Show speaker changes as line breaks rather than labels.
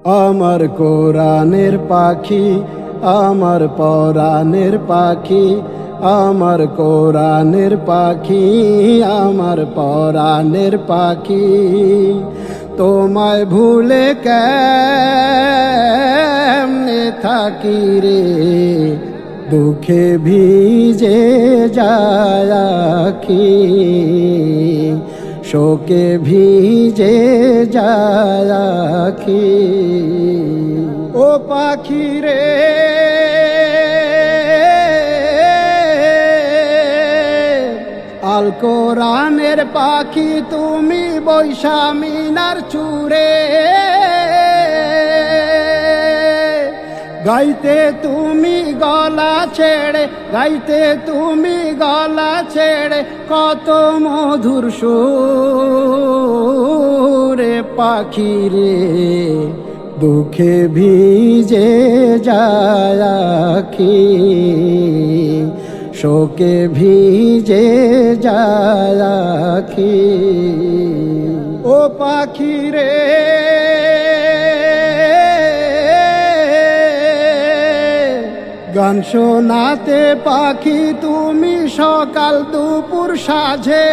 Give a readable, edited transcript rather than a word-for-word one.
আমার কোরআনের পাখি, আমার পরাণের পাখি, আমার কোরআনের পাখি, আমার পরাণের পাখি। তোমায় ভুলে কেমনে থাকি রে, দুঃখে ভিজে যায় আখি, শোকে ভিজে যায় আখি। ও পাখি রে, আল কোরআনের পাখি তুমি বৈশা মিনার চূড়ে, গাইতে তুমি গলা ছেড়ে, গাইতে তুমি গলা ছেড়ে কত মধুর সুরে পাখি রে, দুঃখে ভিজে যায় আখি, শোকে ভিজে যায় আখি। ও পাখি রে, গান শোনাতে পাখি তুমি সকাল দুপুর সাঁঝে,